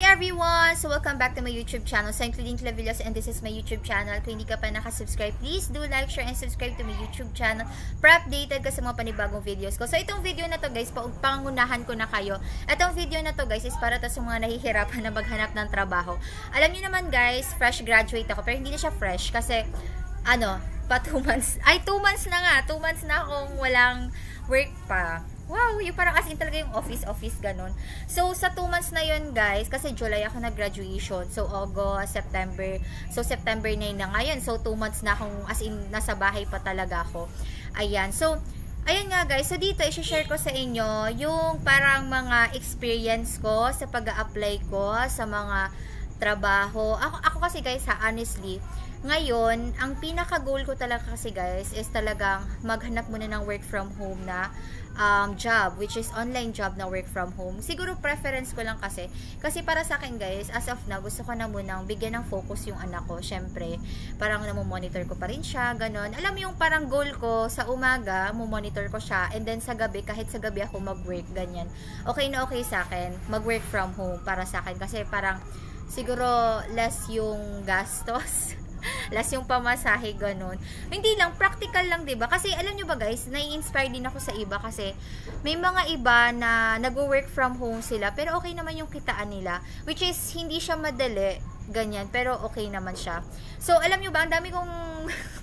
everyone! So welcome back to my YouTube channel. So including Clavillas, and this is my YouTube channel. Kung hindi ka pa nakasubscribe, please do like, share, and subscribe to my YouTube channel para updated ka sa mga panibagong videos ko. So itong video na to guys, pangunahan ko na kayo. Itong video na to guys is para to sa mga nahihirapan na maghanap ng trabaho. Alam niyo naman guys, fresh graduate ako, pero hindi na siya fresh kasi pa 2 months. Ay, 2 months na nga. 2 months na akong walang work pa. Wow, yung parang as in talaga yung office, ganun. So, sa 2 months na yun, guys, kasi July ako nag-graduation. So, August, September. So, September 9 na ngayon. So, 2 months na akong as in nasa bahay pa talaga ako. Ayan. So, ayan nga, guys. So, dito, i-share ko sa inyo yung parang mga experience ko sa pag-a-apply ko sa mga trabaho. Ako kasi, guys, honestly, ngayon, ang pinaka-goal ko talaga kasi guys is talagang maghanap muna ng work from home na job, which is online job na work from home. Siguro preference ko lang kasi para sa akin guys, as of now, gusto ko na munang bigyan ng focus yung anak ko. Syempre, parang namomonitor ko pa rin siya, ganon. Alam mo yung parang goal ko, sa umaga, monitor ko siya, and then sa gabi, kahit sa gabi ako mag-work, ganyan. Okay na okay sa akin, mag-work from home para sa akin. Kasi parang, siguro, less yung gastos. Last yung pamasahe, ganun. Hindi lang, practical lang, diba? Kasi, alam nyo ba guys, nai-inspire din ako sa iba kasi may mga iba na nag-work from home sila, pero okay naman yung kitaan nila. Which is, hindi siya madali, ganyan, pero okay naman siya. So, alam nyo ba, ang dami kong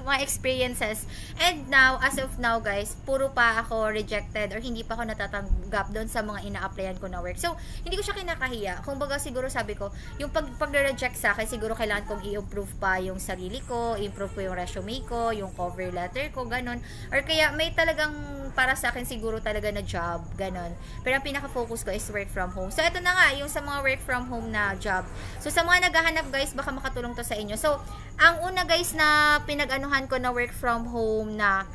mga experiences. And now, as of now guys, puro pa ako rejected or hindi pa ako natatanggap doon sa mga ina-applyan ko na work. So, hindi ko siya kinakahiya. Kung baga siguro sabi ko, yung pag-reject sa akin, siguro kailangan kong i-improve pa yung sarili ko, i-improve ko yung resume ko, yung cover letter ko, ganun. Or kaya may talagang para sa akin siguro talaga na job, ganun. Pero ang pinaka-focus ko is work from home. So, ito na nga, yung sa mga work from home na job. So, sa mga naghahanap guys, baka makatulong to sa inyo. So, ang una guys na pinag-anuhan ko na work from home na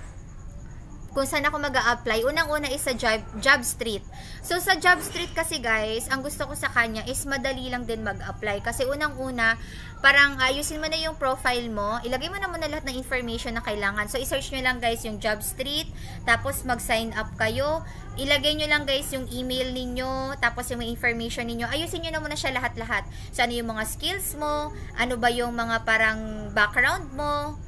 kung saan ako mag-a-apply, unang-una is sa Job Street. So, sa Job Street kasi guys, ang gusto ko sa kanya is madali lang din mag-apply. Kasi unang-una, parang ayusin mo na yung profile mo, ilagay mo na muna lahat ng information na kailangan. So, i-search nyo lang guys yung Job Street, tapos mag-sign up kayo. Ilagay nyo lang guys yung email ninyo, tapos yung mga information ninyo. Ayusin nyo na muna siya lahat-lahat. So, ano yung mga skills mo, ano ba yung mga parang background mo,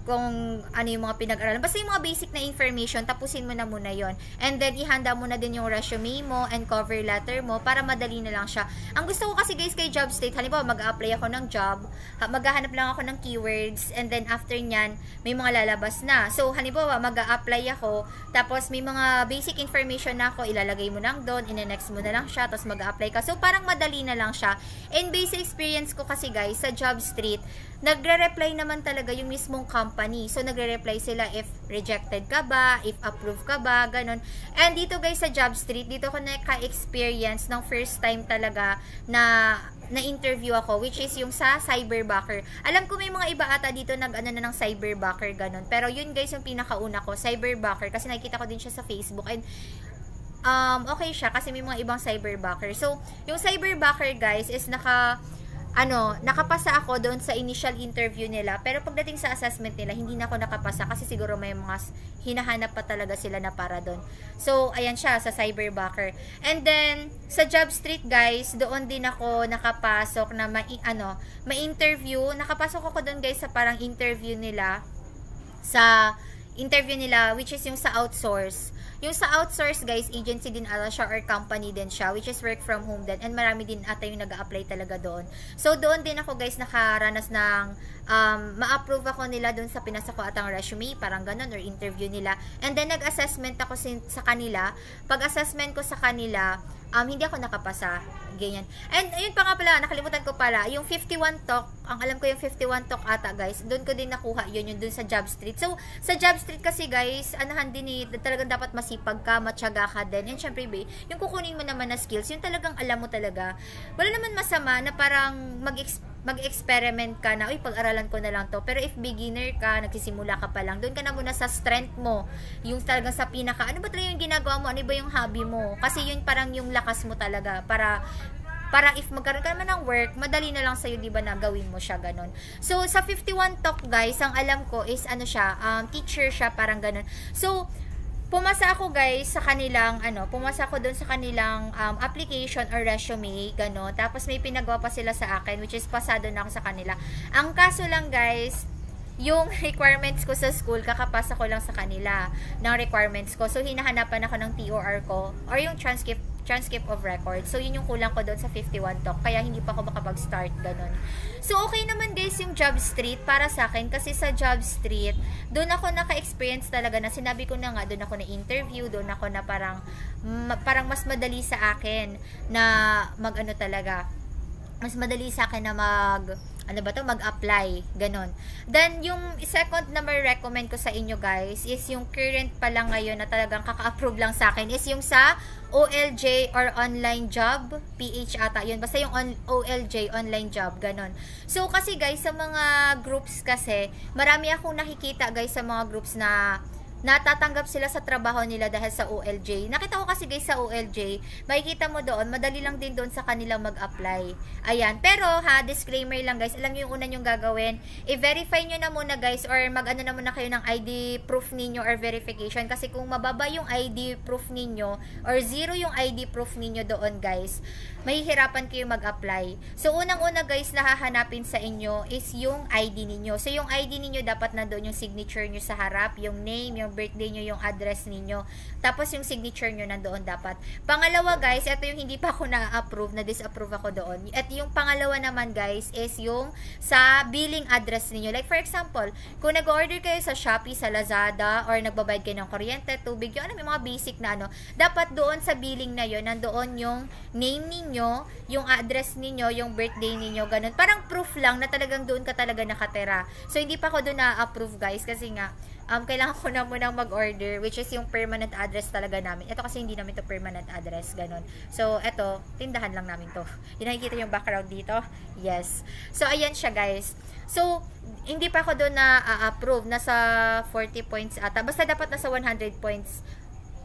kung ano yung mga pinag-aralan. Basta yung mga basic na information, tapusin mo na muna yon. And then, ihanda mo na din yung resume mo and cover letter mo para madali na lang siya. Ang gusto ko kasi guys kay Job Street, halimbawa mag-a-apply ako ng job, maghahanap lang ako ng keywords, and then after nyan, may mga lalabas na. So, halimbawa mag-a-apply ako, tapos may mga basic information na ako, ilalagay mo lang doon, ine-next mo na lang siya, tapos mag-a-apply ka. So, parang madali na lang siya. And basic experience ko kasi guys, sa Job Street, nagre-reply naman talaga yung mismong company. So, nagre-reply sila if rejected ka ba, if approved ka ba, ganun. And dito guys sa Job Street, dito ko naka-experience ng first time talaga na interview ako, which is yung sa Cyberbacker. Alam ko may mga iba ata dito nag-ano na ng Cyberbacker, ganun. Pero yun guys yung pinakauna ko, Cyberbacker, kasi nakikita ko din siya sa Facebook. And okay siya kasi may mga ibang Cyberbacker. So, yung Cyberbacker guys is nakapasa ako doon sa initial interview nila, pero pagdating sa assessment nila, hindi na ako nakapasa kasi siguro may mga hinahanap pa talaga sila na para doon. So, ayan siya, sa Cyberbacker. And then, sa Job Street guys, doon din ako nakapasok na ma-interview. Nakapasok ako doon guys sa parang interview nila, which is yung sa outsource. Yung sa outsource guys, agency din ata siya or company din siya, which is work from home din, and marami din ata yung nag-a-apply talaga doon. So doon din ako guys nakaranas ng ma-approve ako nila doon sa pinasa ko atang resume, parang ganun, or interview nila. And then nag-assessment ako sa kanila. Pag-assessment ko sa kanila, hindi ako nakapasa, ganyan. And ayun pa nga pala, nakalimutan ko pala, yung 51 talk, ang alam ko yung 51 talk ata guys, doon ko din nakuha yun doon sa Job Street. So, sa Job Street kasi guys, anahan din talagang dapat masipag ka, matyaga ka din. And syempre, yung kukunin mo naman na skills, yung talagang alam mo talaga. Wala naman masama na parang mag-experiment ka na, uy, pag-aralan ko na lang to. Pero if beginner ka, nagsisimula ka pa lang, doon ka na muna sa strength mo. Yung talagang sa pinaka, ano ba talaga yung ginagawa mo? Ano ba yung hobby mo? Kasi yun parang yung lakas mo talaga. Para if magkaroon ka naman ng work, madali na lang sa'yo, di ba, na gawin mo siya, ganun. So, sa 51 talk, guys, ang alam ko is, teacher siya, parang ganun. So, pumasa ako guys sa kanilang pumasa ako doon sa kanilang application or resume, gano'n. Tapos may pinagawa pa sila sa akin, which is pasado na ako sa kanila. Ang kaso lang guys, yung requirements ko sa school, kakapasa ko lang sa kanila ng requirements ko. So, hinahanapan ako ng TOR ko or yung transcript of record. So, yun yung kulang ko doon sa 51 talk. Kaya, hindi pa ako makapag-start, ganun. So, okay naman guys yung Job Street para sa akin. Kasi sa Job Street, doon ako naka-experience talaga na sinabi ko na nga, doon ako na-interview, doon ako na parang mas madali sa akin na mas madali sa akin na mag-apply, ganon. Then, yung second na recommend ko sa inyo guys, is yung current pa lang ngayon na talagang kaka-approve lang sa akin, is yung sa OLJ or online job, PH ata, yun. Basta yung OLJ, online job, ganon. So, kasi guys, sa mga groups kasi, marami akong nakikita guys sa mga groups na natatanggap sila sa trabaho nila dahil sa OLJ. Nakita ko kasi guys sa OLJ, makikita mo doon, madali lang din doon sa kanila mag-apply. Ayan. Pero ha, disclaimer lang guys, alam nyo yung una nyong gagawin, i-verify nyo na muna guys, or mag-ano na muna kayo ng ID proof ninyo or verification. Kasi kung mababa yung ID proof ninyo, or zero yung ID proof ninyo doon guys, mahihirapan kayo mag-apply. So, unang-una guys, nahahanapin sa inyo is yung ID ninyo. So, yung ID ninyo, dapat nandoon yung signature nyo sa harap, yung name, yung birthday nyo, yung address ninyo. Tapos, yung signature nyo nandoon dapat. Pangalawa guys, ito yung hindi pa ako na-approve, na-disapprove ako doon. At yung pangalawa naman guys, is yung sa billing address ninyo. Like, for example, kung nag-order kayo sa Shopee, sa Lazada, or nagbabayad kayo ng kuryente, tubig, yung may mga basic na dapat doon sa billing na yun, nandoon yung name ninyo, yung address ninyo, yung birthday ninyo, ganun. Parang proof lang na talagang doon ka talaga nakatira. So, hindi pa ako doon na-approve guys, kasi nga, kailangan ko na munang mag-order, which is yung permanent address talaga namin. Ito kasi hindi namin to permanent address, ganun. So, ito, tindahan lang namin to. Yung nakikita yung background dito? Yes. So, ayan siya guys. So, hindi pa ako doon na-approve. Nasa 40 points ata. Basta dapat nasa 100 points.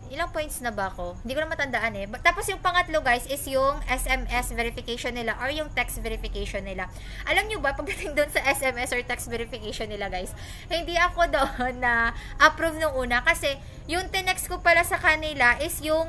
Ilang points na ba ako? Hindi ko na matandaan eh. Tapos yung pangatlo guys is yung SMS verification nila or yung text verification nila. Alam nyo ba, pagdating doon sa SMS or text verification nila guys, hindi ako doon na approve nung una kasi yung tinext ko pala sa kanila is yung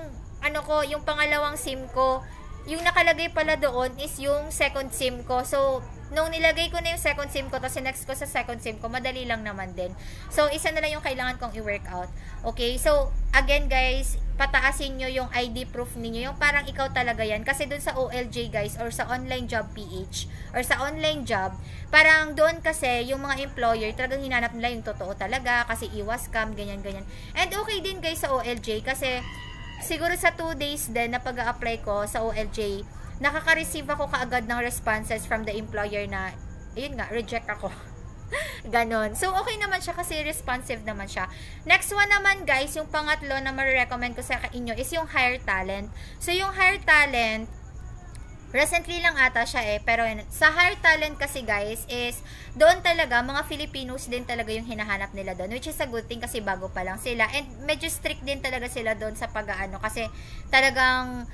yung pangalawang SIM ko. Yung nakalagay pala doon is yung second SIM ko. So, nung nilagay ko na yung second SIM ko, tapos next ko sa second SIM ko, madali lang naman din. So, isa na lang yung kailangan kong i-work out. Okay? So, again guys, pataasin nyo yung ID proof ninyo. Yung parang ikaw talaga yan. Kasi dun sa OLJ guys, or sa online job PH, or sa online job, parang doon kasi yung mga employer, talagang hinanap nila yung totoo talaga, kasi iwas scam, ganyan-ganyan. And okay din guys sa OLJ, kasi siguro sa 2 days din na pag-a-apply ko sa OLJ, nakaka-receive ako kaagad ng responses from the employer na, ayun nga, reject ako. Ganon. So, okay naman siya kasi responsive naman siya. Next one naman, guys, yung pangatlo na ma-recommend ko sa inyo is yung Hire Talent. So, yung Hire Talent, recently lang ata siya pero sa Hire Talent kasi guys is doon talaga mga Filipinos din talaga yung hinahanap nila doon, which is a good thing kasi bago pa lang sila, and medyo strict din talaga sila doon sa pag-aano kasi talagang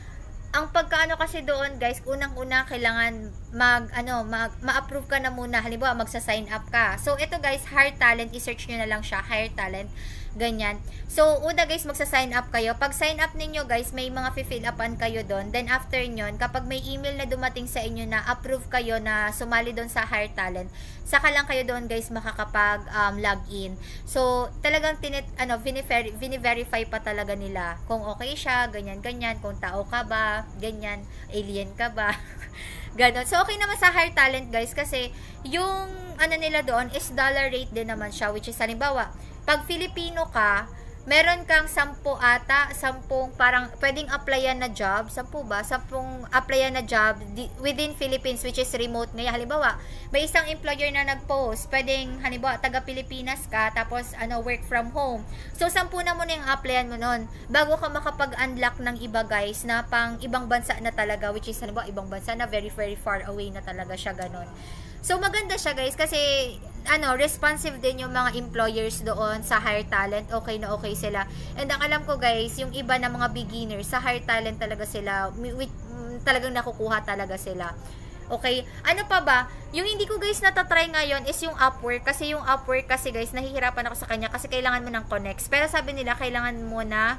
ang pagkaano kasi doon guys, unang-una kailangan ma-approve ka na muna. Halimbawa, magsa-sign up ka. So, ito guys, Hire Talent, i-search nyo na lang siya, Hire Talent, ganyan. So, una guys, magsa-sign up kayo. Pag sign up ninyo guys, may mga fill upan kayo doon. Then, after nyon, kapag may email na dumating sa inyo na approve kayo na sumali doon sa Hire Talent, saka lang kayo doon guys makakapag login. So, talagang vini-verify pa talaga nila kung okay siya, ganyan-ganyan, kung tao ka ba, ganyan, alien ka ba, ganon. So, okay naman sa Hire Talent guys kasi yung nila doon is dollar rate din naman siya, which is halimbawa, pag Filipino ka, meron kang 10 parang pwedeng applyan na job, 10 ba? 10 applyan na job within Philippines, which is remote ngayon. Halimbawa, may isang employer na nag-post, pwedeng, halimbawa, taga Pilipinas ka, tapos, work from home. So, 10 na muna yung applyan mo nun, bago ka makapag-unlock ng iba, guys, na pang ibang bansa na talaga, which is, halimbawa, ibang bansa na very, very far away na talaga siya, ganon. So, maganda siya, guys, kasi, responsive din yung mga employers doon sa Hire Talent. Okay na okay sila. And ang alam ko, guys, yung iba na mga beginners, sa Hire Talent talaga sila, talagang nakukuha talaga sila. Okay? Ano pa ba? Yung hindi ko guys natatry ngayon is yung Upwork. Kasi yung Upwork kasi guys, nahihirapan ako sa kanya kasi kailangan mo ng connects. Pero sabi nila, kailangan mo na,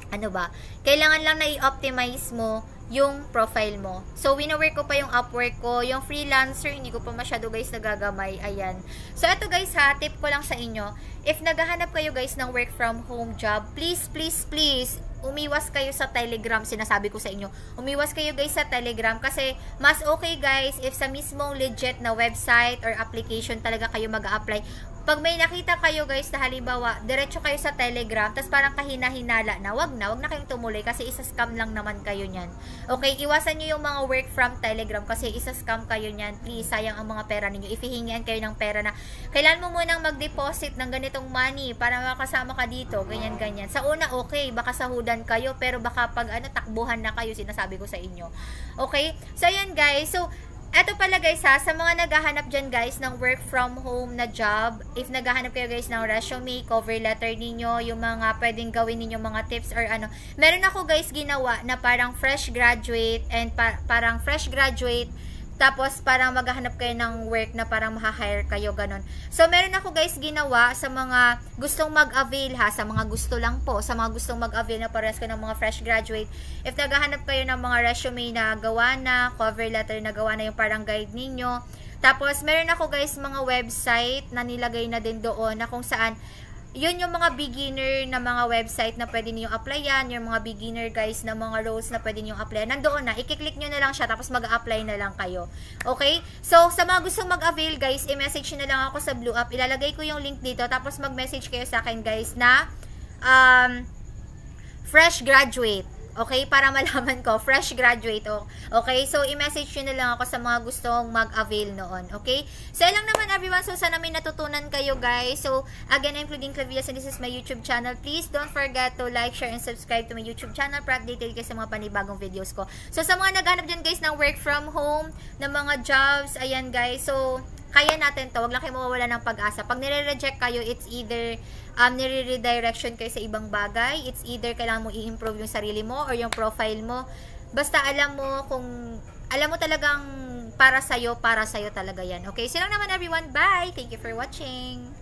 ano ba? Kailangan lang na i-optimize mo yung profile mo. So, wino-work ko pa yung Upwork ko. Yung freelancer, hindi ko pa masyado guys nagagamay. Ayan. So, ito guys ha, tip ko lang sa inyo. If naghahanap kayo guys ng work from home job, please, please, please, umiwas kayo sa Telegram. Sinasabi ko sa inyo. Umiwas kayo guys sa Telegram kasi mas okay guys if sa mismong legit na website or application talaga kayo mag-a-apply. Pag may nakita kayo guys na halimbawa, diretso kayo sa Telegram, tas parang kahina-hinala na, wag na kayong tumuloy kasi isa-scam lang naman kayo niyan. Okay, iwasan nyo yung mga work from Telegram kasi isa-scam kayo niyan. Please, sayang ang mga pera ninyo. Ifihingian kayo ng pera na, kailan mo munang mag-deposit ng ganitong money para makasama ka dito, ganyan-ganyan. Sa una, okay, baka sahudan kayo, pero baka pag takbuhan na kayo, sinasabi ko sa inyo. Okay? So, ayan guys. So, eto pala guys ha, sa mga naghahanap dyan guys ng work from home na job, if naghahanap kayo guys ng resume, cover letter ninyo, yung mga pwedeng gawin ninyo mga tips or ano, meron ako guys ginawa na parang fresh graduate and parang fresh graduate, tapos parang maghahanap kayo ng work na parang maha-hire kayo, ganon. So, meron ako guys ginawa sa mga gustong mag-avail ha, sa mga gusto lang po, sa mga gustong mag-avail na parehas ko ng mga fresh graduate. If naghahanap kayo ng mga resume na gawa na, cover letter na gawa na yung parang guide ninyo. Tapos, meron ako guys mga website na nilagay na din doon na kung saan yun yung mga beginner na mga website na pwede niyo applyan, yung mga beginner guys na mga roles na pwede niyo applyan. Nandoon na, i-click nyo na lang siya tapos mag-apply na lang kayo. Okay? So, sa mga gustong mag-avail guys, i-message nyo na lang ako sa Blue App. Ilalagay ko yung link dito tapos mag-message kayo sa akin guys na fresh graduate. Okay? Para malaman ko, fresh graduate. Okay? So, i-message nyo na lang ako sa mga gustong mag-avail noon. Okay? So, lang naman everyone. So, sana may natutunan kayo guys. So, again, I'm Claudine Clavillas and this is my YouTube channel. Please don't forget to like, share, and subscribe to my YouTube channel para updated kayo sa mga panibagong videos ko. So, sa mga naghanap dyan guys ng work from home, ng mga jobs, ayan guys. So, kaya natin to. Wag lang kayo mawawala ng pag-asa. Pag nire-reject kayo, it's either nire-redirection kayo sa ibang bagay. It's either kailangan mo i-improve yung sarili mo or yung profile mo. Basta alam mo talagang para sa'yo talaga yan. Okay? So lang naman everyone. Bye! Thank you for watching.